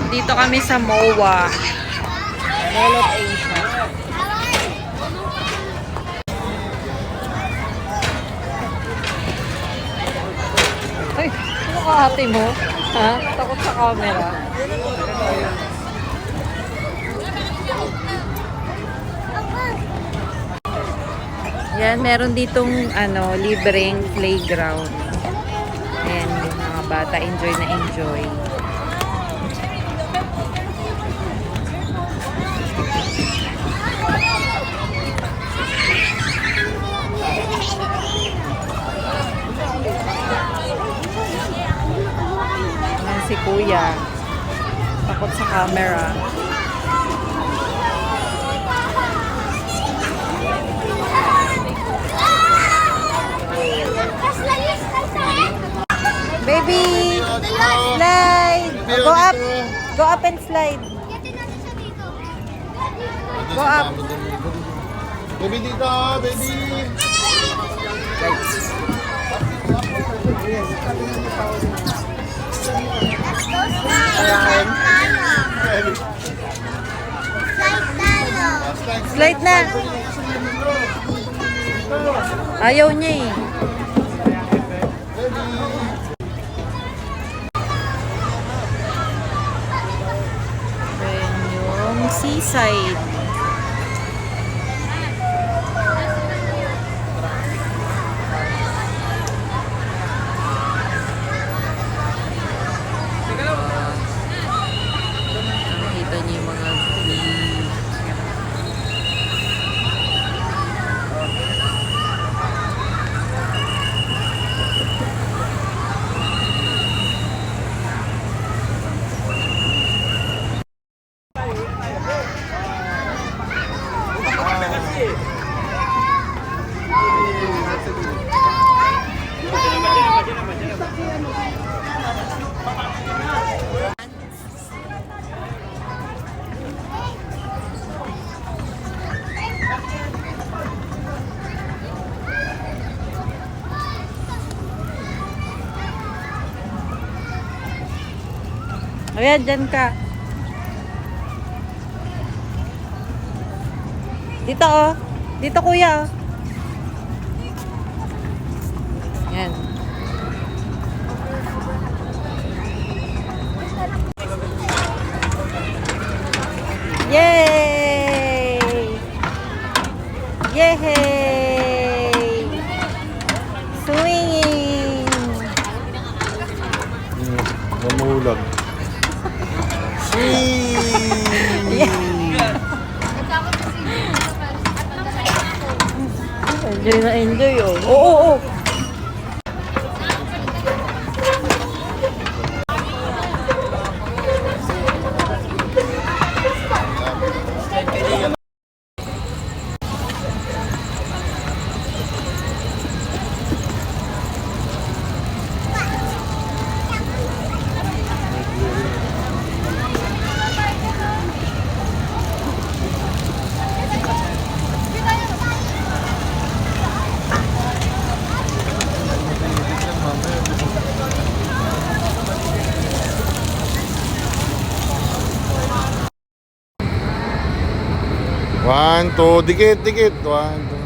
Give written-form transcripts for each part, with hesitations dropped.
Dito kami sa MOA. Mall of Asia. Ay, ano ka ate mo? Ha? Takot sa camera. Yan, meron ditong libreng playground. Ayan, yung mga bata enjoy na enjoy. Ayan si Kuya. Takot sa camera. Baby! Slide! Go up! Go up and slide. Go up. Baby dito, baby! Slide na. Ayaw niya eh. Ayan yung seaside. Nakita niyo yung mga views. Ayan, dyan ka. Dito oh. Dito kuya oh. Ayan. Yay! Yay! Swinging! Mamulag. Enjoy na enjoy oh. Oo, oo. One, two, dikit, dikit. One, two.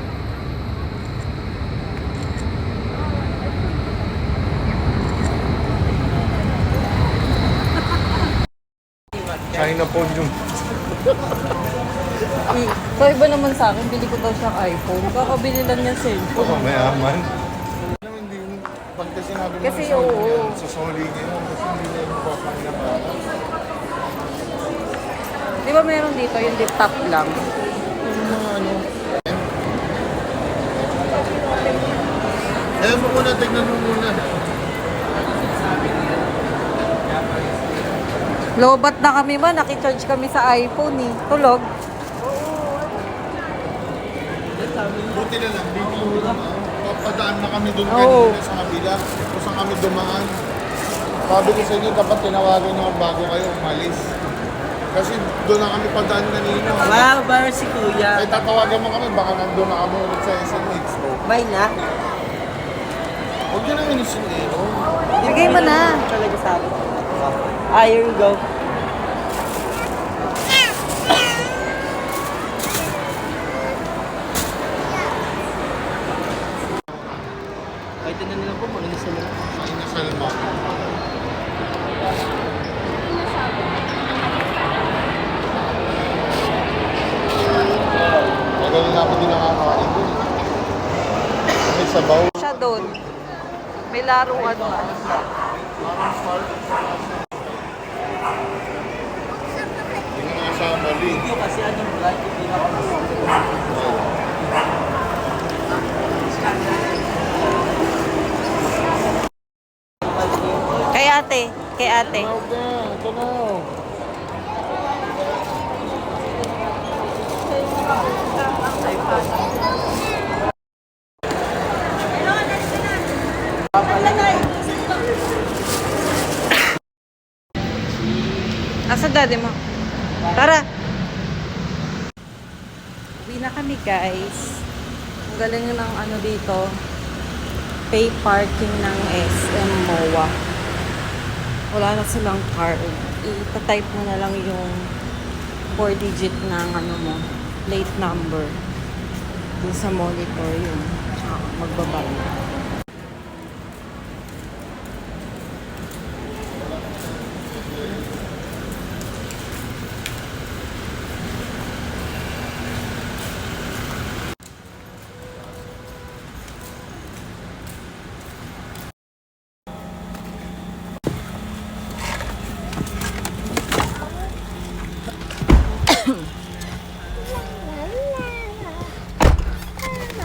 China phone yung... So iba naman sa akin, bili ko daw siyang iPhone. Kakabili lang niya cellphone. Oh, mayaman. Hindi, pagka sinabi mo Kasi sa oo. susuli niya, kasi hindi niya yung profile na ba? Di ba meron dito yung laptop lang? Yung mga ano... Ayaw mo muna, tignan mo muna. Lobat na kami ba? Nakicharge kami sa iPhone eh. Tulog. Buti na lang, dito papadaan na kami doon Oo. kanina sa kabila. Kung saan kami dumaan. Sabi ko sa inyo, dapat tinawagan nyo bago kayo umalis. Kasi doon na kami padaan kanina. Wala ba si Kuya? Ay tatawagan mo kami, baka nandun na kami ulit sa SMX. Bye na. Huwag nyo nang inisin eh. Bigay mo na. Talaga sa akin. Ah, here you go. Pwede na nila po mag-inasal na. Sa inasal mo. Tagal na namin din nakakain doon. May sabaw. Siya doon. May laruan pa. Yung mga samali. Video kasi anong vlog, hindi na ako Kay ate. Kay ate. Tawag na. Ito na. Asa daddy mo? Tara! Uwi na kami guys. Ang galing ng ano dito. Pay parking ng SM MOA. Wala na silang card. I-type mo na lang yung 4-digit ng ano mo, plate number. Dun sa monitor yun. Tsaka magbabayad.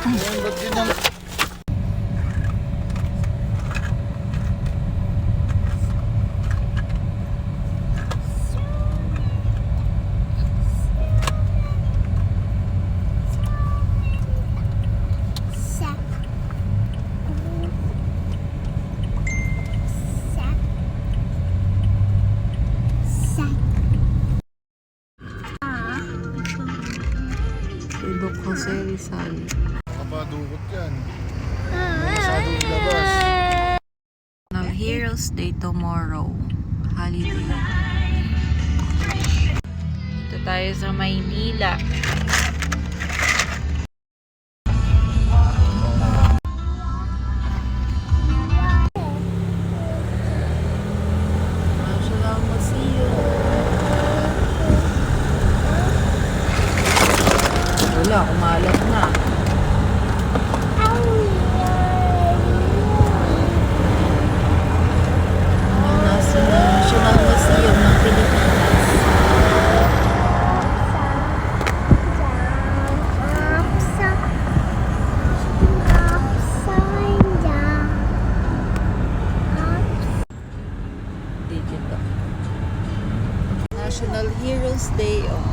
Ayan, ba't ganyan? Ido kasi Rizal. Papadukot yan. Masyadong labas. Ng Heroes Day tomorrow. Holiday. Dito tayo sa Maynila. Salamat sa iyo. Wala, kumalat na. Nasa National Museum ng Pilipinas. Digital. National Heroes Day. Oh.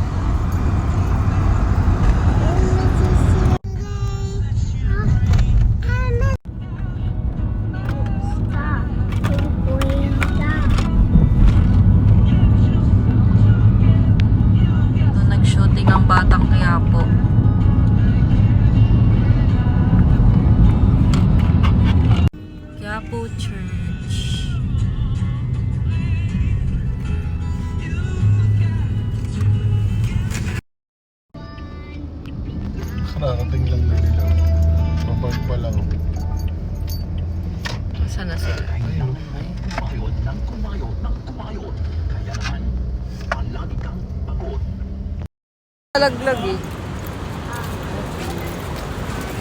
Doon nag-shooting ang Batang Quiapo. Quiapo Church. Kararating lang na nila. Mabag pa lang. Saan na sila? Ayun. Laglag eh.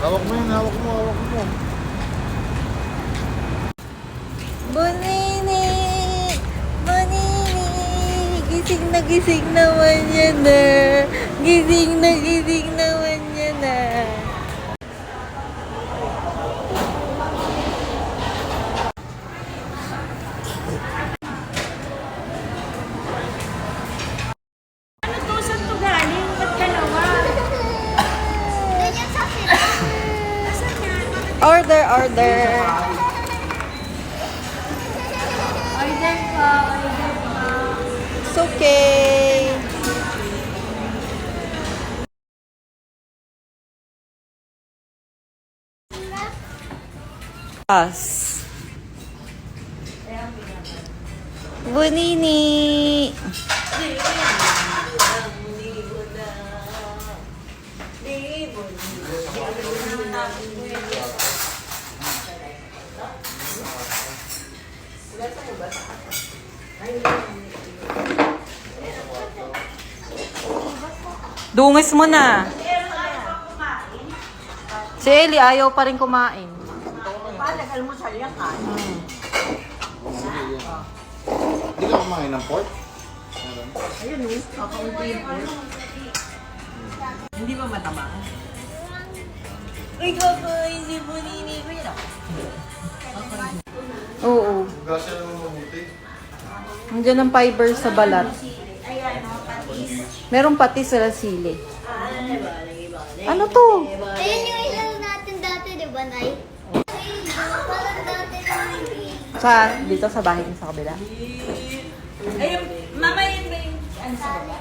Hawak mo yun, hawak mo, hawak mo. Bonini! Bonini! Gising naman yan na. Gising naman yan na. Order. Order po. It's okay. Us. Bunini. Dungis mo na. Si Ellie ayaw pa rin kumain. Hindi ka kumain ng pork? Hindi ba mataba? Oo. Gasya naman mabuti. Nandiyan ang fiber sa balat. Meron pati sila sili. Ano to? Ayun yung ilaw natin dati, di ba, Nay? Parang dati na Dito sa bahay niyo sa kabila. Ayun, mama yun ba yung ano sa baba?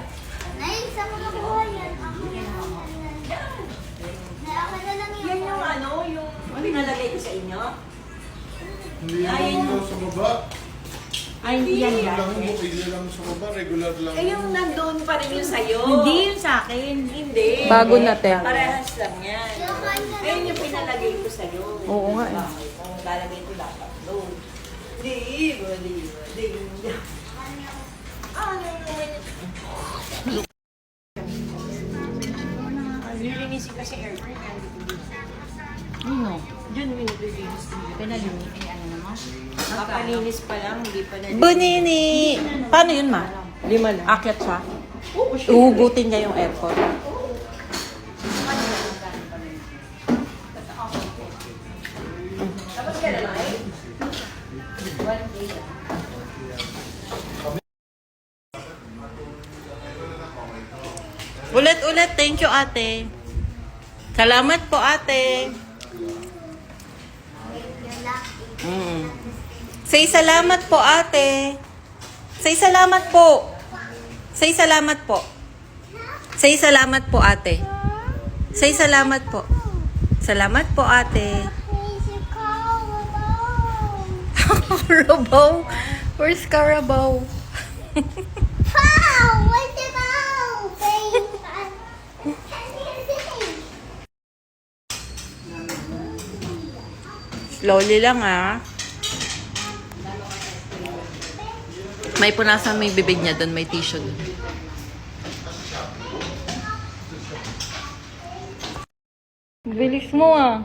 Nay, sa mga buhay yan. Ako na lang. Nay, ako na lang Yan yung ano, yung pinalagay ko sa inyo? Hindi naman daw sa baba. Ay, hindi yan Hindi yan. lang bukili lang sa baba, regular lang. Eh, yung nandoon pa rin yung sa'yo. Hindi yun sa akin. Hindi. Bago na, te. Parehas lang yan. Kinakain na lang. Ayun yung pinalagay ko sa'yo. Oo nga eh. Bakit? Kung lalagay ko dapat doon. Di ba? Nilinisin kasi aircon. Ano? Diyan nilinisin. Pinalinis. Ay, ano naman? Kapalinis pa lang, hindi pa nalinisin. Bunini! Paano yun, ma? 5 lang. Akyat siya. Oo, Uhugutin niya yung aircon. Tapos ka na lang eh. Ulit-ulit, thank you, ate. Salamat po, ate. Say salamat po, ate. Say salamat po. Say salamat po. Say salamat po, ate. Say salamat po. Salamat po, ate. Crazy Carabao. Carabao? Where's Carabao? Wow! What's the bow? Slowly lang, ah. May punasan may bibig niya doon, may tissue doon. Bilis mo, ah.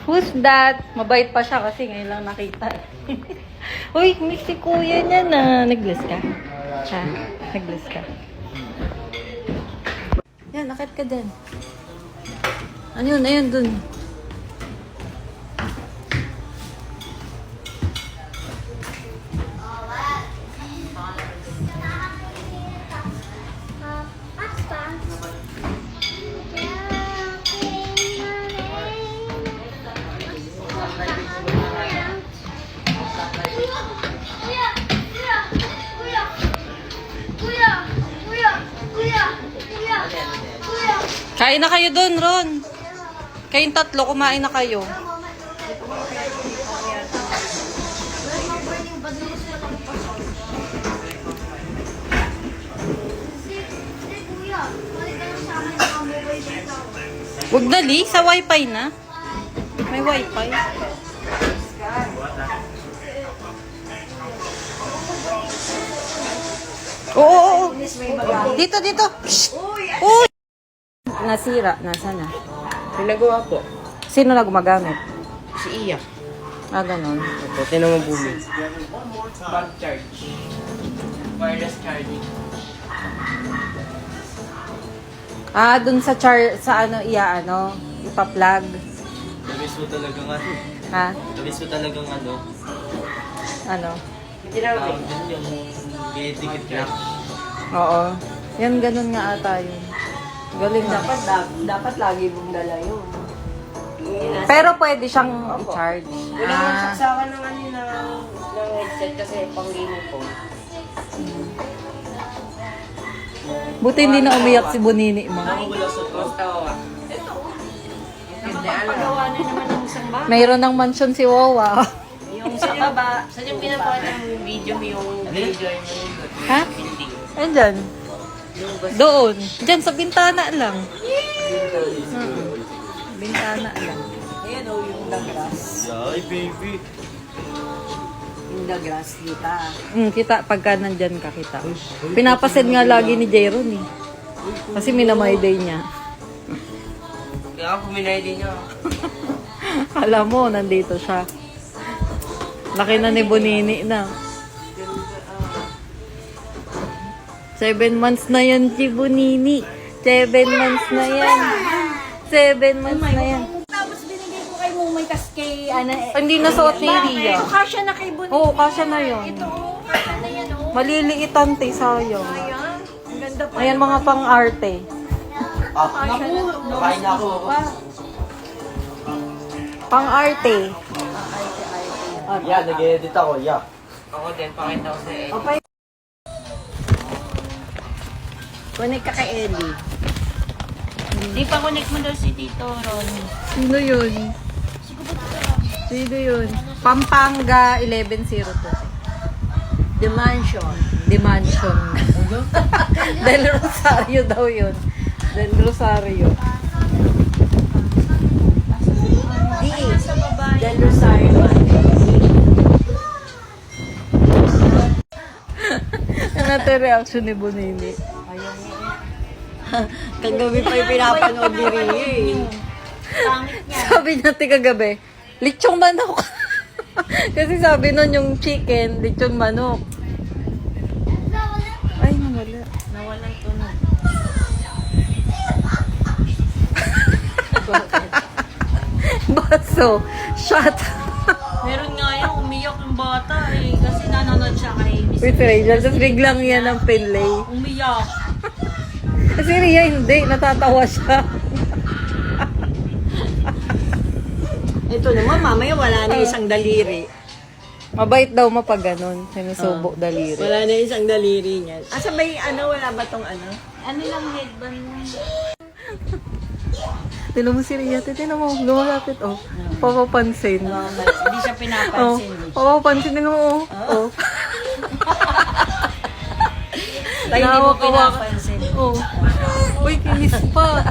Who's that? Mabait pa siya kasi ngayon lang nakita. Uy, miss si kuya niya na. Nag-bless ka? Ha? Nag-bless ka? Yan, nakit ka din. Ano yun? Ayun, dun. Kain na kayo dun, Ron. Kayong tatlo, kumain na kayo. Huwag dali, sa wifi na. May wifi. Oo. Dito, dito. Shh. Uy! Nasira. Nasa na? Pinagawa po. Sino na gumagamit? Si Iya. Ah, ganun. Opo, tinamang bumi. Bag charge. Wireless charging. Ah, dun sa sa ano, ipa-plug. Labis mo talagang ano. Ha? Labis mo talagang ano. Ano? Tawag din yung dikit lang. Oo. Yan, ganun nga ata yun. Galing na. Dapat lagi mong dala yun. Pero pwede siyang i-charge. Wala nang saksakan ng ano ng headset kasi pang gaming po. Buti hindi na umiyak si Bonini mo. Wala sa cost. Pagawa na naman ng isang bahay. Mayroon ng mansion si Wawa. Yung sa baba, saan yung pinapawa ng video mo yung video yung Ha? Andyan. Doon. Diyan sa bintana lang. Bintana lang. ayan o yung the grass. Ay, baby. Yung the grass dito. Kita pagka nandyan ka kita. Pinapasend nga lagi ni Jeron eh. Kasi minamay day niya. Kaya ako puminay din niya. Alam mo, nandito siya. Laki na ni Bonini na. 7 months na yan, si Bonini. 7 months na yan. 7 months na yan. Tapos binigay ko kay Mumay, tas kay, Hindi nasuot ni Ria. kasya na kay Bonnie. Oo, kasya na yun. Oo, kasya na yan, oh. Maliliitan, te, sayang. Ayan, ang ganda pa. Ayan, mga pang-arte. Kain na ako. Pang-arte. Yeah, nag-edit ako, yeah. Ako din, pakita ko sa Eddie. Connect ka kay Ellie. Di pa connect mo daw si Tito Ronnie. Sino yun? Sino yun? Pampanga 1102. The Mansion. The Mansion. Del Rosario daw yun. Del Rosario. Del Rosario. Ano natin reaction ni Bonini? Kagabi pa yung pinapanood ni Ria eh. Sabi niya kagabi, lechong manok. Kasi sabi nun yung chicken, lechong manok. Ay, nawala. Nawalan tunog. Baso. Shot. Meron nga yan, umiyak yung bata eh. Kasi nanonood siya kay Miss. With Rachel. Tapos biglang yan ang pinlay. Umiyak. Kasi Ria hindi, natatawa siya. Ito naman, mamaya wala na isang daliri. Mabait daw mapag ganun. Sinusubo daliri. Wala na isang daliri niya. Asa ba yung wala ba tong ano? Ano lang headband mo? Tinan mo si Ria. Tinan mo, lumalapit. Oh, papapansin. Hindi siya Oh, pinapansin. papapansin. Tinan mo. Oh. Tayo hindi mo Hawak-hawak. pinapansin. Oh. Uy, kinis pa.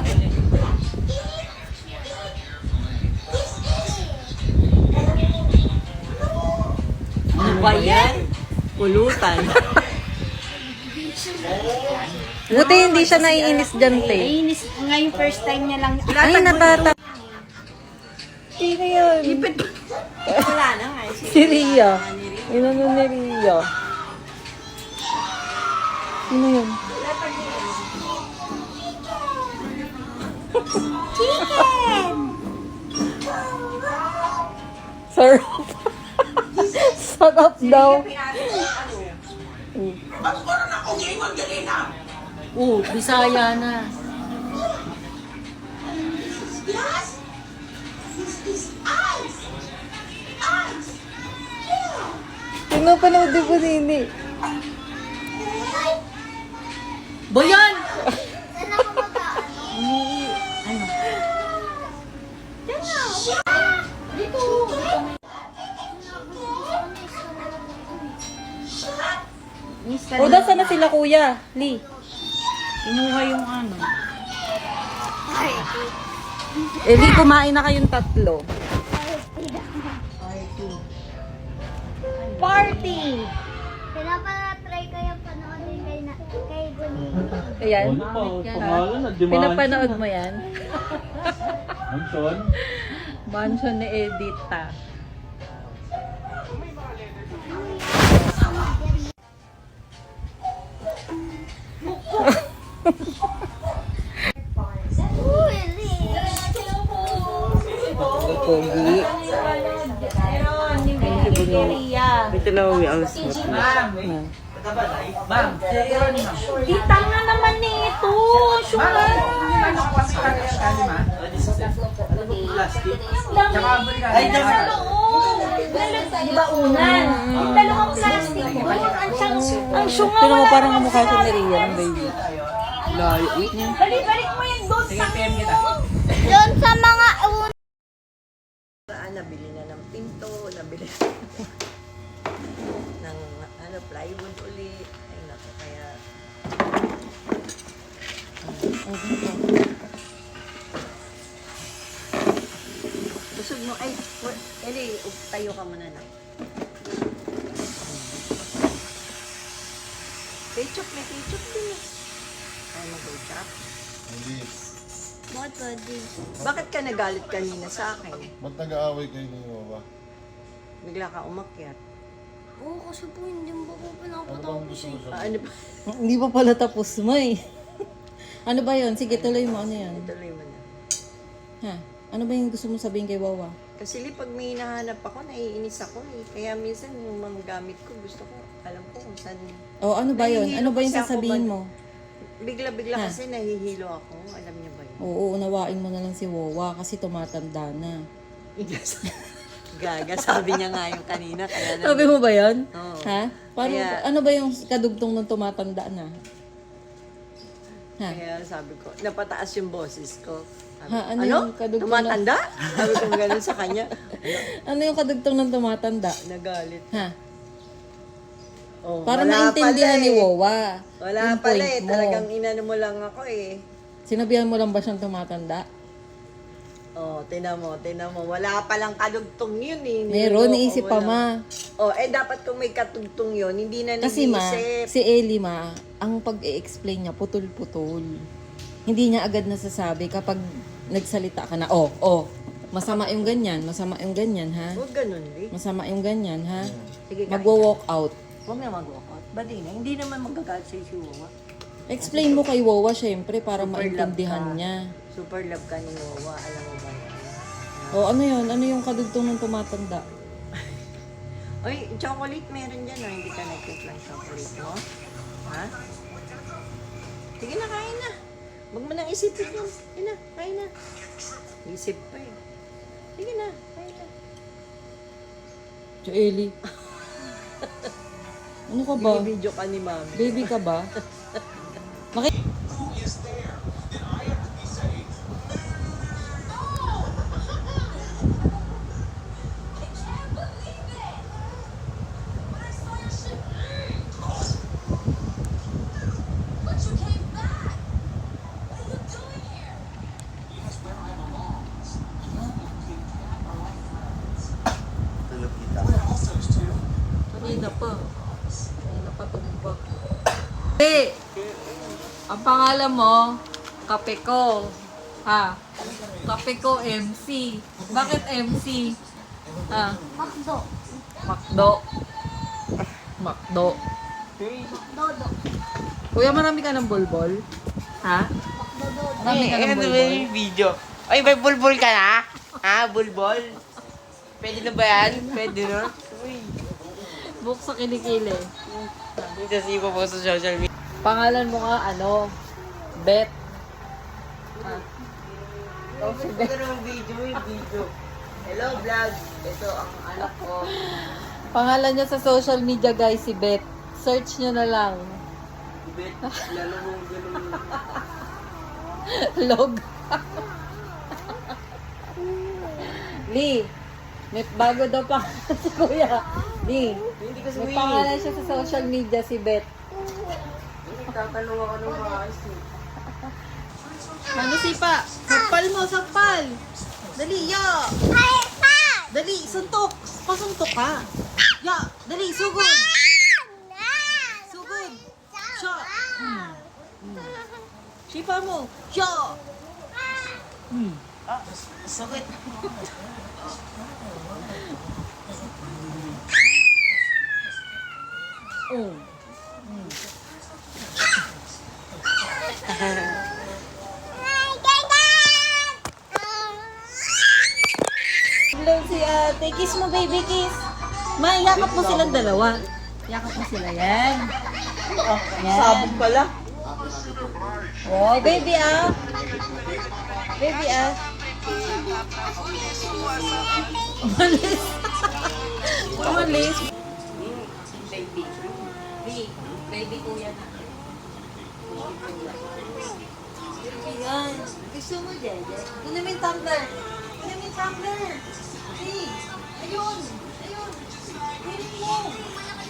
Ano ba yan? Pulutan. Buti hindi siya naiinis dyan, te. Naiinis nga yung first time niya lang. Ay, natata... Sino yun? Wala na nga. Si Ria. Inano ni Ria. Sino yun? Sarap. Sarap daw. Bisaya na. Pinapanood din po nini. Boyan! Saan ako mag-aano? O, saan na sila, kuya? Lee. Kinuha yung ano. Eh, Lee, kumain na kayong tatlo. Party! Pinapatry ko yung panoorin kay Bonnie. Ayan. Ano pa, pangalan na, demand. Pinapanood mo yan? Mansion. Mansion ni Edita. Uy, Lee. Pogi. Ito na uwi ang smooth na. Itang na naman nito. Sugar. Ay, Nasa loob. Baunan. Yung dalawang plastic doon. Ang sunga. Tignan mo, parang kamukha siya ni Ria, ng baby. Balik mo yan doon sa Doon sa mga Nabili na ng pinto, nabili ng plywood uli. Ay naku, kaya busog mo. Ay, Eli, tayo ka muna na. Ketchup, may ketchup din eh. tayo mag-workshop? Hindi. Bakit pwede? Bakit ka nagalit kanina sa akin? Ba't nag-aaway kayo ni Wawa? Bigla ka umakyat. Oo, kasi po hindi mo po Ano bang pinapatapos gusto mo Ah, sabihin? ano ba? Hindi pa pala tapos mo eh. Ano ba yun? Sige, tuloy mo. Ano yan? Tuloy mo na. Ha? Ano ba yung gusto mong sabihin kay Wawa? Kasi pag may hinahanap ako, naiinis ako eh. Kaya minsan yung mga gamit ko, gusto ko, alam ko kung saan. O ano ba yun? Ano ba yung Nahihilo kasi ako sasabihin ba- mo? Bigla-bigla kasi nahihilo ako. Alam niyo ba yun? Oo, unawain mo na lang si Wawa kasi tumatanda na. Gaga, sabi niya nga yung kanina. Kaya na, Sabi mo ba yun? Oo. Ha? Paano, Kaya- ano ba yung kadugtong ng tumatanda na? Ha? kaya sabi ko, napataas yung boses ko. Sabi, Ha, ano yung kadugtong Tumatanda? Sabi ko gano'n sa kanya. Ano yung kadugtong ng tumatanda? Nagalit. Ha? Oh, Para wala maintindihan pala ni eh. Wawa. Wala yung pala point eh. mo. Talagang inano mo lang ako eh. Sinabihan mo lang ba siyang tumatanda? Oh, tinan mo. Wala palang kadugtong yun eh. Meron, Niloloko naisip mo pa lang. ma. Oh, dapat kung may katugtong yun, hindi na Kasi ma, nag-iisip. si Ellie ma, ang pag-i-explain niya, putol-putol. Hindi niya agad nasasabi kapag nagsalita ka na, masama yung ganyan, ha? Huwag ganun, Lee. Masama yung ganyan, ha? Sige, Magwo-walk out. Huwag na mag-walkout. Badi na. Hindi naman magagalit sa'yo si Wawa. Explain mo kay Wawa, syempre, para Super maintindihan love ka. niya. Super love ka ni Wawa. Alam mo ba yan? O, ano yun? Ano yung kadugtong ng tumatanda? Oy, chocolate meron dyan, no? Hindi ka nagtimplang chocolate mo? Ha? Sige na, kain na. Huwag mo nang isipin yun. Sige na, kain na. Isip pa eh. Sige na, kain na. Si Ellie. Ano ka ba? Binibidyo ka ni Mami. Baby ka ba? Kanina pa. Kanina pa tumubak. Hey! Ang pangalan mo, Kape ko. Ha? Kape ko MC. Bakit MC? Ha? Makdo. Makdo. Makdo. Dodo. Kuya, marami ka ng bulbol? Ha? Marami ka ng bulbol? yung video? Ay, may bulbul ka na? Ha? Bulbol? Pwede na ba yan? Pwede na? Uy. Book sa kilikili. Hindi kasi ipo po sa social media. Pangalan mo nga, ano? Bet. Ito naman video. Hello vlog. Ito ang anak ko. Pangalan niya sa social media, guys, si Bet. Search nyo na lang. Bet, lalo mong ganun. Log. Lee, may bago daw pa si Kuya. Lee, Hindi kasi may pangalan siya sa social media, si Bet. tatanong ako ng mga ice. Ano sipa? Sakpal mo, sakpal! Dali, ya! Dali, suntok! Pasuntok ka! Ya! Dali, sugod! Sugod! Siya! Sipa mo! Siya! Sakit. Oh. Hello si ate. Kiss mo, baby, kiss. Ma, yakap mo silang dalawa. Yakap mo sila. Yan. Oh, yan. Sabog pala. Oh, baby, ah. Baby, ah. Umalis. Umalis. Baby. Baby kuya na. Yan. Gusto mo, Jeje? Kunin mo yung tumbler. Kunin mo yung tumbler. See? Ayun. Ayun. Kunin mo.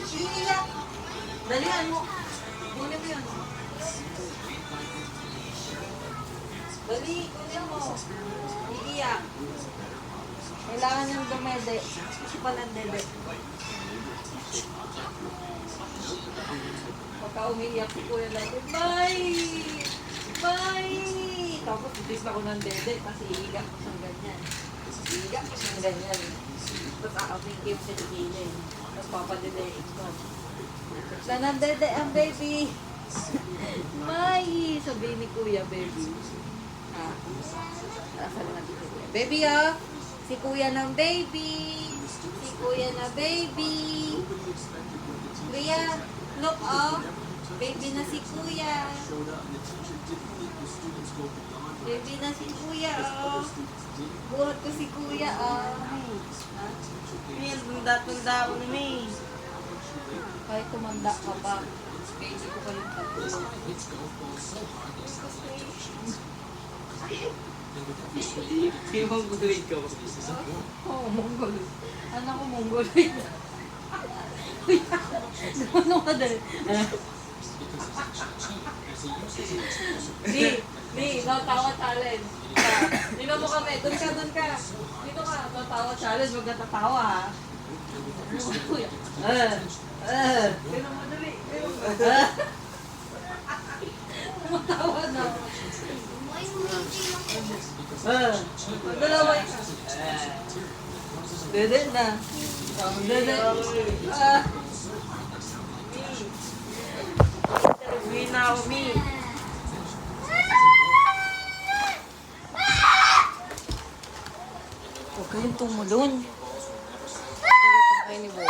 Iiyak. Dalihan mo. Kunin mo yun. Dali, kunin mo. Iiyak. Kailangan yung dumede. Pa ng dede. Pagka umiiyak si Kuya lang, bye! Bye! Tapos titis ako ng dede kasi iiga ko siyang ganyan. Iiga ko siyang ganyan. Tapos aamingin sa digilin. Tapos papadelein ko. Wala ng dede ang baby. May! Sabihin ni kuya, baby. Ah, asal na dito kuya. Baby ah! Si kuya ng baby! Si kuya na baby! Kuya, look oh! Baby na si kuya! Baby na si kuya oh! Buhat ko si kuya oh! May tunda-tunda ako na may. Kahit tumanda ka pa, baby ko pa rin tatlo. Di mo guloy ka ba? Oo, Mongol. Anak ko Mongol. Ano ka dali? Di, natawa challenge. Dito mo kami, doon ka. Dito ka, natawa challenge, huwag natatawa ha. Dito mo dali. Matawa na. May meeting ako. Dalawa ka. Dede na. Dede. Uwi na ako, Mi. Huwag kayong tumulon. Galitan kayo ni Bobo.